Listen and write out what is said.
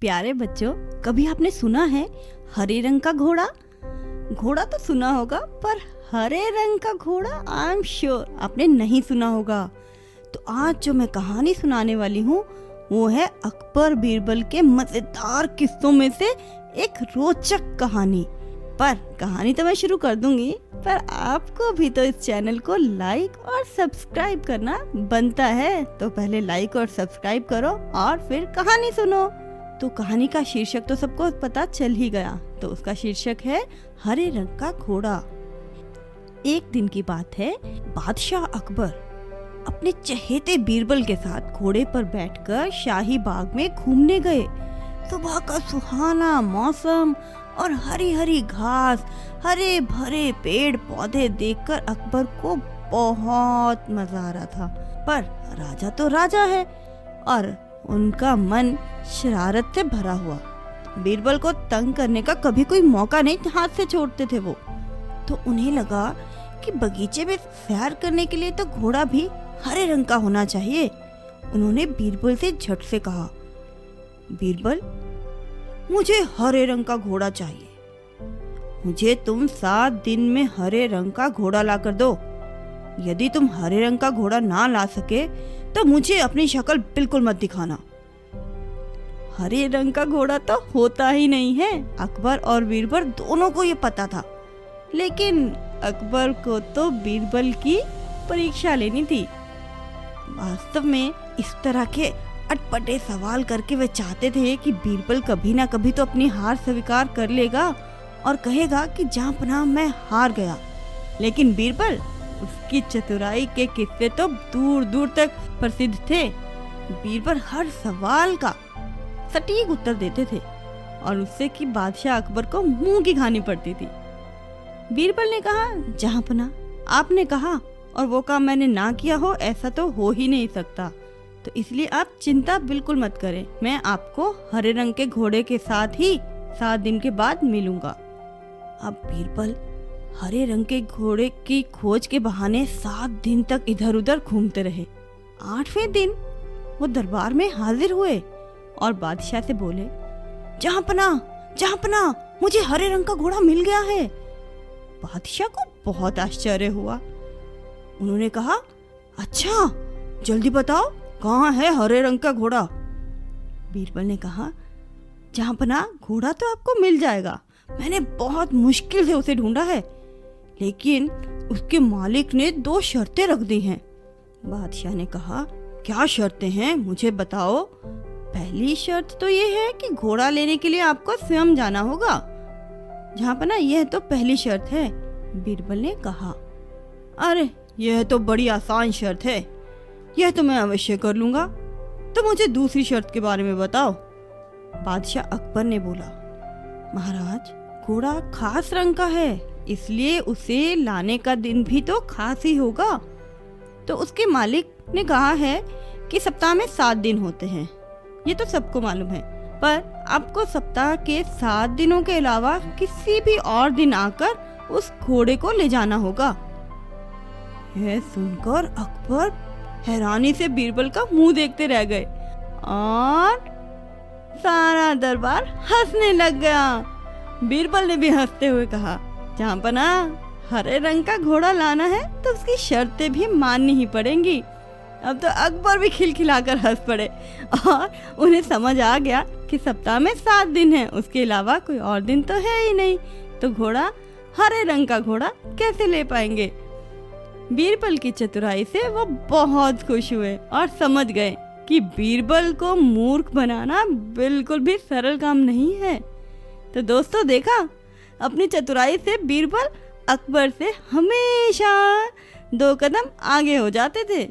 प्यारे बच्चों, कभी आपने सुना है हरे रंग का घोड़ा? घोड़ा तो सुना होगा, पर हरे रंग का घोड़ा आई एम श्योर आपने नहीं सुना होगा। तो आज जो मैं कहानी सुनाने वाली हूँ वो है अकबर बीरबल के मजेदार किस्सों में से एक रोचक कहानी। पर कहानी तो मैं शुरू कर दूंगी, पर आपको भी तो इस चैनल को लाइक और सब्सक्राइब करना बनता है। तो पहले लाइक और सब्सक्राइब करो और फिर कहानी सुनो। तो कहानी का शीर्षक तो सबको पता चल ही गया, तो उसका शीर्षक है हरे रंग का घोड़ा। एक दिन की बात है, बादशाह अकबर अपने चहेते बीरबल के साथ घोड़े पर बैठकर शाही बाग में घूमने गए। सुबह का सुहाना मौसम और हरी हरी घास, हरे भरे पेड़ पौधे देखकर अकबर को बहुत मजा आ रहा था। पर राजा तो राजा है और उनका मन शरारत से भरा हुआ। बीरबल को तंग करने का कभी कोई मौका नहीं हाथ से छोड़ते थे वो। तो उन्हें लगा कि बगीचे में सैर करने के लिए तो घोड़ा भी हरे रंग का होना चाहिए। उन्होंने बीरबल से झट से कहा, बीरबल, मुझे हरे रंग का घोड़ा चाहिए। मुझे तुम 7 दिन में हरे रंग का घोड़ा ला कर दो। यदि तुम हरे रंग का घोड़ा ना ला सके तो मुझे अपनी शक्ल बिल्कुल मत दिखाना। हरे रंग का घोड़ा तो होता ही नहीं है। अकबर और बीरबल दोनों को ये पता था, लेकिन अकबर को तो बीरबल की परीक्षा लेनी थी। वास्तव में इस तरह के अटपटे सवाल करके वे चाहते थे कि बीरबल कभी ना कभी तो अपनी हार स्वीकार कर लेगा और कहेगा कि जहाँ पनाह मैं हार गया। लेकिन बीरबल, उसकी चतुराई के किस्से तो दूर दूर तक प्रसिद्ध थे। बीरबल हर सवाल का सटीक उत्तर देते थे और उससे कि बादशाह अकबर को मुंह की खानी पड़ती थी। बीरबल ने कहा, जहाँ पनाह, आपने कहा और वो काम मैंने ना किया हो, ऐसा तो हो ही नहीं सकता। तो इसलिए आप चिंता बिल्कुल मत करें, मैं आपको हरे रंग के घोड़े के साथ ही 7 दिन के बाद मिलूंगा। अब बीरबल हरे रंग के घोड़े की खोज के बहाने 7 दिन तक इधर उधर घूमते रहे। 8वें दिन वो दरबार में हाजिर हुए और बादशाह से बोले, जहाँ पनाह, मुझे हरे रंग का घोड़ा मिल गया है। बादशाह को बहुत आश्चर्य हुआ। उन्होंने कहा, अच्छा, जल्दी बताओ कहाँ है हरे रंग का घोड़ा? बीरबल ने कहा, जहाँ पनाह, घोड़ा तो आपको मिल जाएगा। मैंने बहुत मुश्किल से उसे ढूंढा है, लेकिन उसके मालिक ने 2 शर्तें रख दी हैं। बादशाह ने कहा, क्या शर्तें हैं, मुझे बताओ। पहली शर्त तो ये है कि घोड़ा लेने के लिए आपको स्वयं जाना होगा। जहाँ पनाह, यह तो पहली शर्त है। बीरबल ने कहा, अरे यह तो बड़ी आसान शर्त है, यह तो मैं अवश्य कर लूंगा। तो मुझे दूसरी शर्त के बारे में बताओ। बादशाह अकबर ने बोला, महाराज, घोड़ा खास रंग का है, इसलिए उसे लाने का दिन भी तो खास ही होगा। तो उसके मालिक ने कहा है कि सप्ताह में 7 दिन होते हैं, ये तो सबको मालूम है, पर आपको सप्ताह के 7 दिनों के अलावा किसी भी और दिन आकर उस घोड़े को ले जाना होगा। यह सुनकर अकबर हैरानी से बीरबल का मुंह देखते रह गए और सारा दरबार हंसने लग गया। बीरबल ने भी हंसते हुए कहा, जहाँ पनाह, हरे रंग का घोड़ा लाना है तो उसकी शर्तें भी माननी ही पड़ेंगी। अब तो अकबर भी खिलखिलाकर हंस पड़े और उन्हें समझ आ गया कि सप्ताह में 7 दिन है, उसके अलावा कोई और दिन तो है ही नहीं, तो घोड़ा, हरे रंग का घोड़ा कैसे ले पाएंगे। बीरबल की चतुराई से वो बहुत खुश हुए और समझ गए कि बीरबल को मूर्ख बनाना बिल्कुल भी सरल काम नहीं है। तो दोस्तों, देखा, अपनी चतुराई से बीरबल अकबर से हमेशा 2 कदम आगे हो जाते थे।